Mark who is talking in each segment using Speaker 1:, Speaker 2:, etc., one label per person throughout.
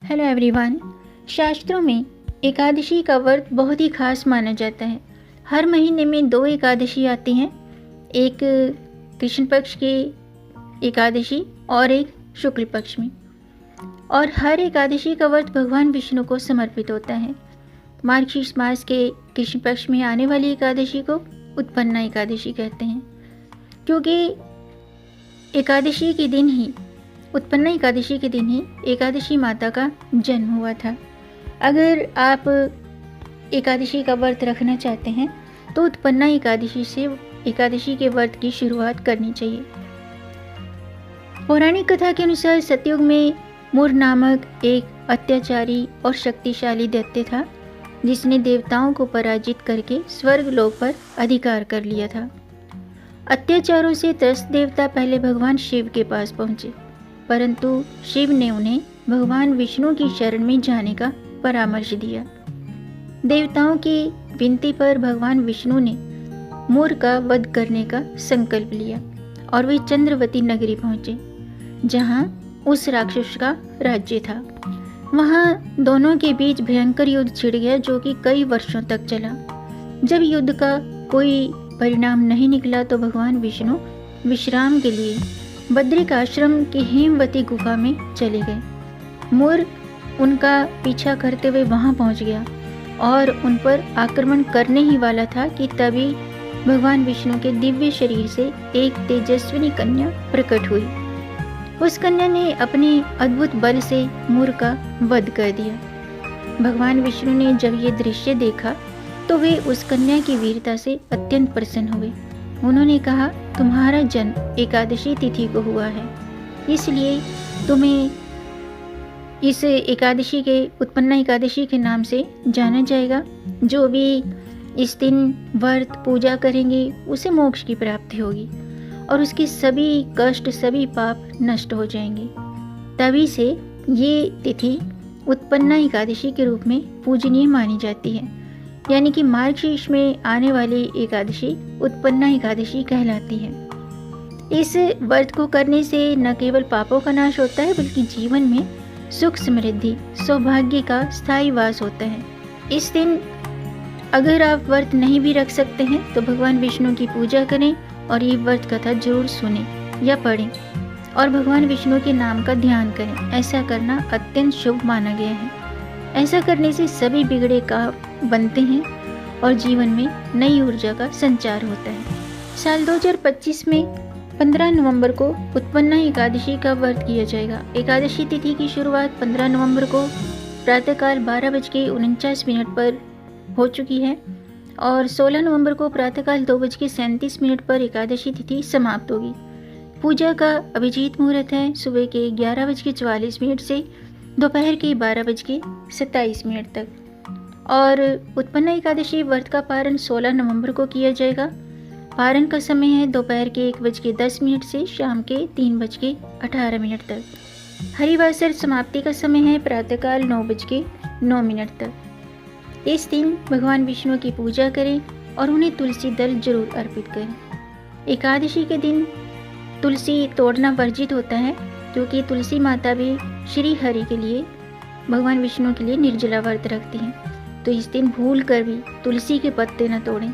Speaker 1: Hello everyone. शास्त्रों में एकादशी का व्रत बहुत ही खास माना जाता है। हर महीने में 2 एकादशी आती हैं, एक कृष्ण पक्ष की एकादशी और एक शुक्ल पक्ष में। और हर एकादशी का व्रत भगवान विष्णु को समर्पित होता है। मार्गशीर्ष मास के कृष्ण पक्ष में आने वाली एकादशी को उत्पन्ना एकादशी कहते हैं, क्योंकि एकादशी के दिन ही उत्पन्ना एकादशी के दिन ही एकादशी माता का जन्म हुआ था। अगर आप एकादशी का व्रत रखना चाहते हैं तो उत्पन्ना एकादशी से एकादशी के व्रत की शुरुआत करनी चाहिए। पौराणिक कथा के अनुसार सतयुग में मुर नामक एक अत्याचारी और शक्तिशाली दैत्य था, जिसने देवताओं को पराजित करके स्वर्ग लोक पर अधिकार कर लिया था। अत्याचारों से त्रस्त देवता पहले भगवान शिव के पास पहुंचे, परंतु शिव ने उन्हें भगवान विष्णु की शरण में जाने का परामर्श दिया। देवताओं की विनती पर भगवान विष्णु ने मुर का वध करने का संकल्प लिया और वे चंद्रवती नगरी पहुंचे, जहां उस राक्षस का राज्य था। वहां दोनों के बीच भयंकर युद्ध छिड़ गया, जो कि कई वर्षों तक चला। जब युद्ध का कोई परिणाम नहीं निकला तो भगवान विष्णु विश्राम के लिए बद्रिक आश्रम की हेमवती गुफा में चले गए। मुर उनका पीछा करते हुए वहां पहुंच गया और उन पर आक्रमण करने ही वाला था कि तभी भगवान विष्णु के दिव्य शरीर से एक तेजस्विनी कन्या प्रकट हुई। उस कन्या ने अपने अद्भुत बल से मुर का वध कर दिया। भगवान विष्णु ने जब ये दृश्य देखा तो वे उस कन्या की वीरता से अत्यंत प्रसन्न हुए। उन्होंने कहा, तुम्हारा जन्म एकादशी तिथि को हुआ है, इसलिए तुम्हें इस एकादशी के उत्पन्ना एकादशी के नाम से जाना जाएगा। जो भी इस दिन व्रत पूजा करेंगे उसे मोक्ष की प्राप्ति होगी और उसके सभी कष्ट सभी पाप नष्ट हो जाएंगे। तभी से ये तिथि उत्पन्ना एकादशी के रूप में पूजनीय मानी जाती है, यानी कि मार्गशीर्ष में आने वाली एकादशी उत्पन्ना एकादशी कहलाती है। इस व्रत को करने से न केवल पापों का नाश होता है, बल्कि जीवन में सुख समृद्धि सौभाग्य का स्थायी वास होता है। इस दिन अगर आप व्रत नहीं भी रख सकते हैं तो भगवान विष्णु की पूजा करें और ये व्रत कथा जरूर सुनें या पढ़ें और भगवान विष्णु के नाम का ध्यान करें। ऐसा करना अत्यंत शुभ माना गया है। ऐसा करने से सभी बिगड़े काम बनते हैं और जीवन में नई ऊर्जा का संचार होता है। साल 2025 में 15 नवंबर को उत्पन्ना एकादशी का व्रत किया जाएगा। एकादशी तिथि की शुरुआत 15 नवंबर को प्रातःकाल 12:49 पर हो चुकी है और 16 नवंबर को प्रातःकाल 2:37 पर एकादशी तिथि समाप्त होगी। पूजा का अभिजीत मुहूर्त है सुबह के 11:44 से दोपहर के 12:27 तक और उत्पन्ना एकादशी व्रत का पारण 16 नवंबर को किया जाएगा। पारण का समय है दोपहर के 1:10 से शाम के 3:18 तक। हरिवासर समाप्ति का समय है प्रातःकाल 9:09 तक। इस दिन भगवान विष्णु की पूजा करें और उन्हें तुलसी दल जरूर अर्पित करें। एकादशी के दिन तुलसी तोड़ना वर्जित होता है, क्योंकि तुलसी माता भी श्री हरि के लिए भगवान विष्णु के लिए निर्जला व्रत रखती हैं। तो इस दिन भूल कर भी तुलसी के पत्ते न तोड़ें।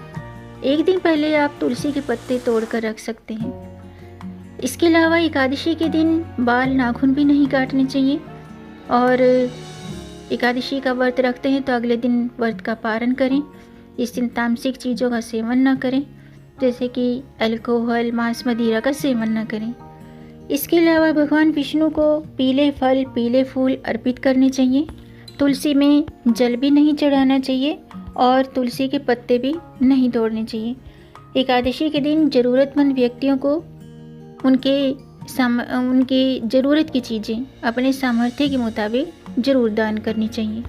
Speaker 1: एक दिन पहले आप तुलसी के पत्ते तोड़कर रख सकते हैं। इसके अलावा एकादशी के दिन बाल नाखून भी नहीं काटने चाहिए और एकादशी का व्रत रखते हैं तो अगले दिन व्रत का पारण करें। इस दिन तामसिक चीज़ों का सेवन न करें, जैसे कि अल्कोहल मांस मदिरा का सेवन न करें। इसके अलावा भगवान विष्णु को पीले फल पीले फूल अर्पित करने चाहिए। तुलसी में जल भी नहीं चढ़ाना चाहिए और तुलसी के पत्ते भी नहीं तोड़ने चाहिए। एकादशी के दिन ज़रूरतमंद व्यक्तियों को उनकी ज़रूरत की चीज़ें अपने सामर्थ्य के मुताबिक जरूर दान करनी चाहिए।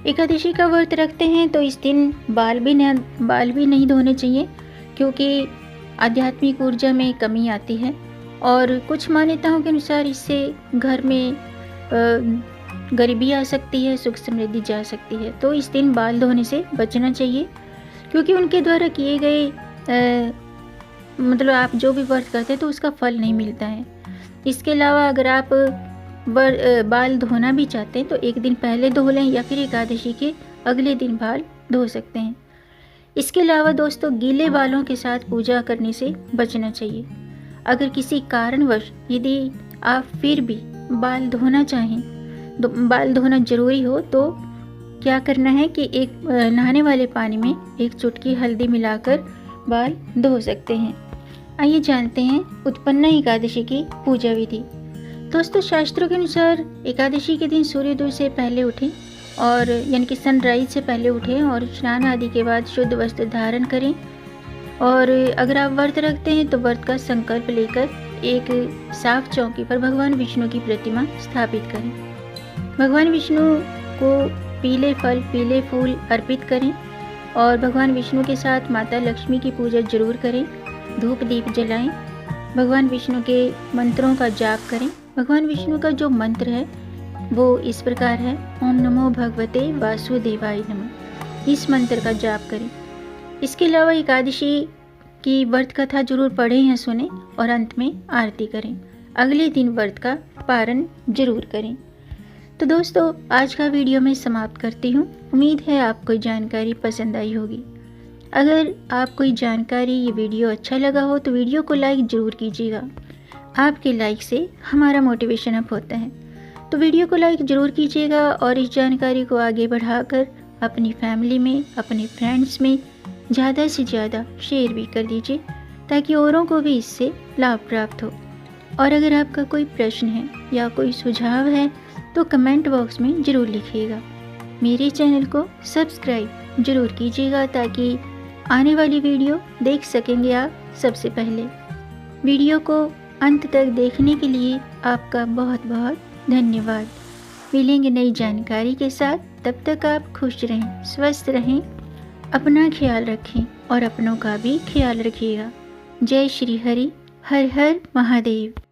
Speaker 1: एकादशी का व्रत रखते हैं तो इस दिन बाल भी नहीं धोने चाहिए, क्योंकि आध्यात्मिक ऊर्जा में कमी आती है और कुछ मान्यताओं के अनुसार इससे घर में गरीबी आ सकती है, सुख समृद्धि जा सकती है। तो इस दिन बाल धोने से बचना चाहिए, क्योंकि उनके द्वारा किए गए मतलब आप जो भी व्रत करते हैं तो उसका फल नहीं मिलता है। इसके अलावा अगर आप बाल धोना भी चाहते हैं तो एक दिन पहले धो लें या फिर एकादशी के अगले दिन बाल धो सकते हैं। इसके अलावा दोस्तों गीले बालों के साथ पूजा करने से बचना चाहिए। अगर किसी कारणवश यदि आप फिर भी बाल धोना चाहें, बाल धोना ज़रूरी हो, तो क्या करना है कि एक नहाने वाले पानी में एक चुटकी हल्दी मिलाकर बाल धो सकते हैं। आइए जानते हैं उत्पन्ना एकादशी की पूजा विधि। दोस्तों शास्त्रों के अनुसार एकादशी के दिन सूर्योदय से पहले उठें और यानी कि सनराइज से पहले उठें और स्नान आदि के बाद शुद्ध वस्त्र धारण करें। और अगर आप व्रत रखते हैं तो व्रत का संकल्प लेकर एक साफ चौकी पर भगवान विष्णु की प्रतिमा स्थापित करें। भगवान विष्णु को पीले फल पीले फूल अर्पित करें और भगवान विष्णु के साथ माता लक्ष्मी की पूजा जरूर करें। धूप दीप जलाएं, भगवान विष्णु के मंत्रों का जाप करें। भगवान विष्णु का जो मंत्र है वो इस प्रकार है, ओम नमो भगवते वासुदेवाय नमः। इस मंत्र का जाप करें। इसके अलावा एकादशी की व्रत कथा जरूर पढ़ें या सुनें और अंत में आरती करें। अगले दिन व्रत का पारण जरूर करें। तो दोस्तों आज का वीडियो मैं समाप्त करती हूँ। उम्मीद है आपको जानकारी पसंद आई होगी। अगर आपको ये जानकारी, ये वीडियो अच्छा लगा हो तो वीडियो को लाइक ज़रूर कीजिएगा। आपके लाइक से हमारा मोटिवेशन अप होता है। तो वीडियो को लाइक ज़रूर कीजिएगा और इस जानकारी को आगे बढ़ाकर अपनी फैमिली में, अपने फ्रेंड्स में ज़्यादा से ज़्यादा शेयर भी कर दीजिए ताकि औरों को भी इससे लाभ प्राप्त हो। और अगर आपका कोई प्रश्न है या कोई सुझाव है तो कमेंट बॉक्स में ज़रूर लिखिएगा। मेरे चैनल को सब्सक्राइब ज़रूर कीजिएगा ताकि आने वाली वीडियो देख सकेंगे आप सबसे पहले। वीडियो को अंत तक देखने के लिए आपका बहुत बहुत धन्यवाद। मिलेंगे नई जानकारी के साथ, तब तक आप खुश रहें, स्वस्थ रहें, अपना ख्याल रखें और अपनों का भी ख्याल रखिएगा। जय श्री हरि, हर हर महादेव।